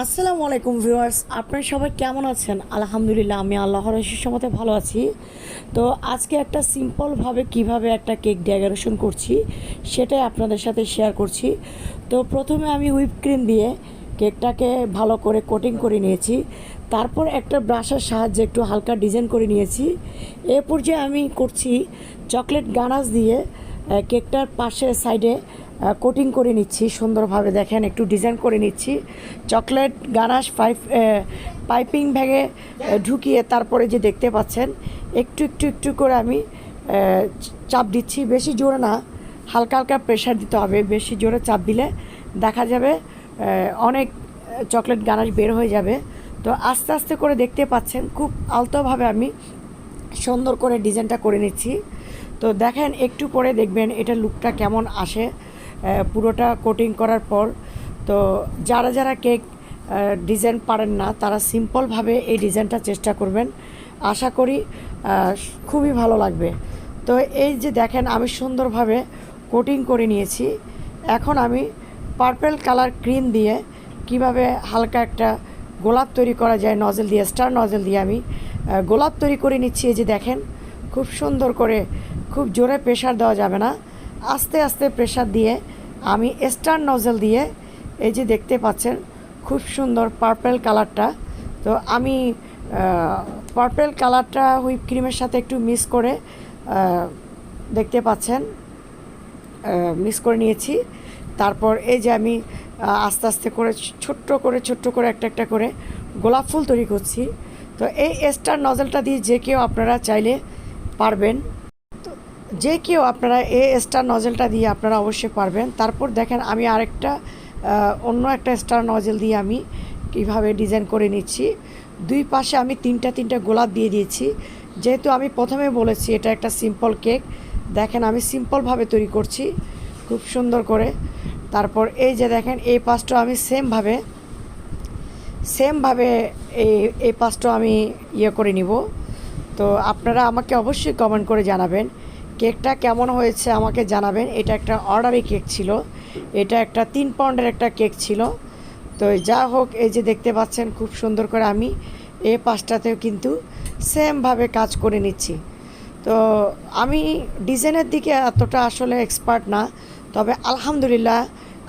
আসসালামু আলাইকুম ভিউয়ার্স, আপনারা সবাই কেমন আছেন? আলহামদুলিল্লাহ, আমি আল্লাহর অশেষ রহমতে ভালো আছি। তো আজকে একটা সিম্পলভাবে কিভাবে একটা কেক ডেকোরেশন করছি সেটাই আপনাদের সাথে শেয়ার করছি। তো প্রথমে আমি হুইপ ক্রিম দিয়ে কেকটাকে ভালো করে কোটিং করে নিয়েছি। তারপর একটা ব্রাশের সাহায্যে একটু হালকা ডিজাইন করে নিয়েছি। এ পর্যায়ে আমি করছি চকলেট গানাশ দিয়ে কেকটার পাশের সাইডে কোটিং করে নিচ্ছি সুন্দরভাবে। দেখেন, একটু ডিজাইন করে নিচ্ছি চকলেট গানাশ পাইপিং ব্যাগে ঢুকিয়ে। তারপরে যে দেখতে পাচ্ছেন একটু একটু একটু করে আমি চাপ দিচ্ছি, বেশি জোরে না, হালকা হালকা প্রেশার দিতে হবে। বেশি জোরে চাপ দিলে দেখা যাবে অনেক চকলেট গানাশ বের হয়ে যাবে। তো আস্তে আস্তে করে দেখতে পাচ্ছেন খুব আলতোভাবে আমি সুন্দর করে ডিজাইনটা করে নিচ্ছি। তো দেখেন, একটু পরে দেখবেন এটা লুকটা কেমন আসে পুরোটা কোটিং করার পর। তো যারা যারা কেক ডিজাইন পারেন না তারা সিম্পলভাবে এই ডিজাইনটা চেষ্টা করবেন, আশা করি খুবই ভালো লাগবে। তো এই যে দেখেন, আমি সুন্দরভাবে কোটিং করে নিয়েছি। এখন আমি পার্পল কালার ক্রিম দিয়ে কিভাবে হালকা একটা গোলাপ তৈরি করা যায় নজল দিয়ে, স্টার নজল দিয়ে আমি গোলাপ তৈরি করে নিচ্ছি। এই যে দেখেন, খুব সুন্দর করে, খুব জোরে প্রেশার দেওয়া যাবে না, আস্তে আস্তে প্রেশার দিয়ে আমি স্টার নজল দিয়ে, এই যে দেখতে পাচ্ছেন খুব সুন্দর পার্পল কালারটা। তো আমি পার্পল কালারটা হুইপ ক্রিমের সাথে একটু মিক্স করে দেখতে পাচ্ছেন মিক্স করে নিয়েছি। তারপর এই যে আমি আস্তে আস্তে করে ছোট্ট করে একটা একটা করে গোলাপ ফুল তৈরি করছি। তো এই স্টার নজলটা দিয়ে যে কেউ আপনারা চাইলে পারবেন, তো যে কেউ আপনারা এই স্টার নজলটা দিয়ে আপনারা অবশ্যই পারবেন। তারপর দেখেন, আমি আরেকটা অন্য একটা স্টার নজল দিয়ে আমি কীভাবে ডিজাইন করে নিচ্ছি। দুই পাশে আমি তিনটা গোলাপ দিয়ে দিয়েছি। যেহেতু আমি প্রথমে বলেছি এটা একটা সিম্পল কেক, দেখেন আমি সিম্পলভাবে তৈরি করছি খুব সুন্দর করে। তারপর এই যে দেখেন, এই পাশটা আমি সেমভাবে এই পাশটা আমি করে নিব। তো আপনারা আমাকে অবশ্যই কমেন্ট করে জানাবেন কেকটা কেমন হয়েছে, আমাকে জানাবেন। এটা একটা অর্ডারি কেক ছিল, এটা একটা 3 পাউন্ডের একটা কেক ছিল। তো যা হোক, এই যে দেখতে পাচ্ছেন খুব সুন্দর করে আমি এই পাশটাতেও কিন্তু সেমভাবে কাজ করে নিচ্ছি। তো আমি ডিজাইনের দিকে এতটা আসলে এক্সপার্ট না, তবে আলহামদুলিল্লাহ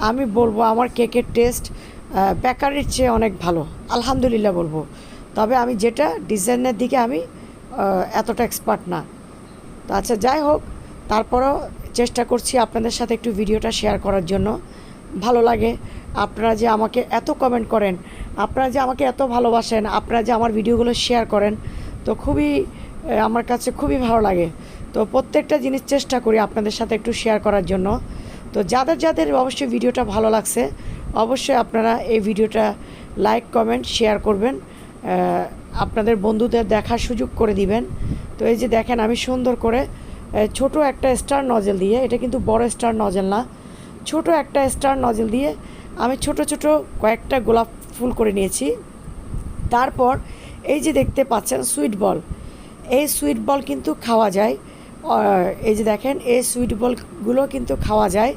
আমি বলবো আমার কেকের টেস্ট বেকারির চেয়ে অনেক ভালো, আলহামদুলিল্লাহ বলবো। তবে আমি যেটা ডিজাইনের দিকে আমি এতটা এক্সপার্ট না। তো আচ্ছা, যাই হোক, তারপরও চেষ্টা করছি আপনাদের সাথে একটু ভিডিওটা শেয়ার করার জন্য। ভালো লাগে আপনারা যে আমাকে এত কমেন্ট করেন, আপনারা যে আমাকে এত ভালোবাসেন, আপনারা যে আমার ভিডিওগুলো শেয়ার করেন, তো খুবই আমার কাছে খুবই ভালো লাগে। তো প্রত্যেকটা জিনিস চেষ্টা করি আপনাদের সাথে একটু শেয়ার করার জন্য। তো যাদের যাদের অবশ্যই ভিডিওটা ভালো লাগছে, অবশ্যই আপনারা এই ভিডিওটা লাইক কমেন্ট শেয়ার করবেন, আপনাদের বন্ধুদের দেখার সুযোগ করে দিবেন। তো এই যে দেখেন, আমি সুন্দর করে ছোট একটা স্টার নজল দিয়ে, এটা কিন্তু বড় স্টার নজল না, ছোট একটা স্টার নজল দিয়ে আমি ছোট কয়েকটা গোলাপ ফুল করে নিয়েছি। তারপর এই যে দেখতে পাচ্ছেন সুইট বল, এই সুইট বল কিন্তু খাওয়া যায়। এই যে দেখেন, এই সুইট বলগুলো কিন্তু খাওয়া যায়।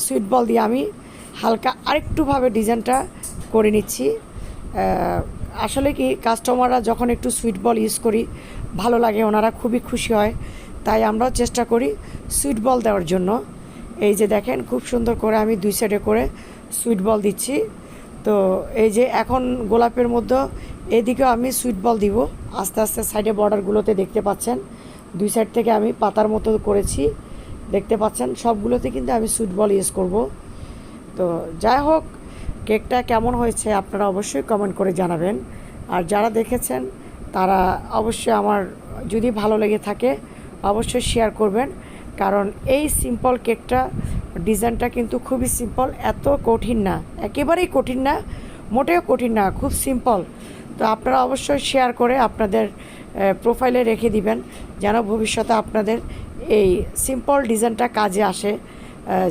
সুইট বল দিয়ে আমি হালকা আরেকটুভাবে ডিজাইনটা করে নিচ্ছি। আসলে কি, কাস্টমাররা যখন একটু সুইট বল ইউজ করি ভালো লাগে, ওনারা খুবই খুশি হয়, তাই আমরাও চেষ্টা করি সুইট বল দেওয়ার জন্য। এই যে দেখেন, খুব সুন্দর করে আমি দুই সাইডে করে সুইট বল দিচ্ছি। তো এই যে এখন গোলাপের মধ্যে এদিকেও আমি সুইট বল দিব আস্তে আস্তে। সাইডে বর্ডারগুলোতে দেখতে পাচ্ছেন দুই সাইড থেকে আমি পাতার মতো করেছি, দেখতে পাচ্ছেন সবগুলোতে কিন্তু আমি সুইট বল ইউজ করব। তো যাই হোক, কেকটা কেমন হয়েছে আপনারা অবশ্যই কমেন্ট করে জানাবেন। আর যারা দেখেছেন তারা অবশ্যই আমার যদি ভালো লেগে থাকে অবশ্যই শেয়ার করবেন, কারণ এই সিম্পল কেকটা ডিজাইনটা কিন্তু খুবই সিম্পল, এত কঠিন না, একেবারেই কঠিন না, মোটেও কঠিন না, খুব সিম্পল। তো আপনারা অবশ্যই শেয়ার করে আপনাদের প্রোফাইলে রেখে দিবেন, যেন ভবিষ্যতে আপনাদের এই সিম্পল ডিজাইনটা কাজে আসে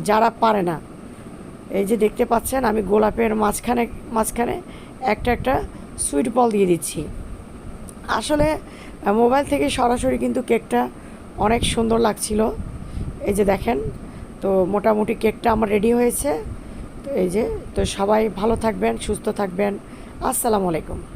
যারা পারে না। এই যে দেখতে পাচ্ছেন আমি গোলাপের মাঝখানে একটা সুইট বল দিয়ে দিচ্ছি। আসলে মোবাইল থেকে সরাসরি কিন্তু কেকটা অনেক সুন্দর লাগছিল। এই যে দেখেন, তো মোটামুটি কেকটা আমার রেডি হয়েছে। তো এই যে, তো সবাই ভালো থাকবেন, সুস্থ থাকবেন। আসসালামু আলাইকুম।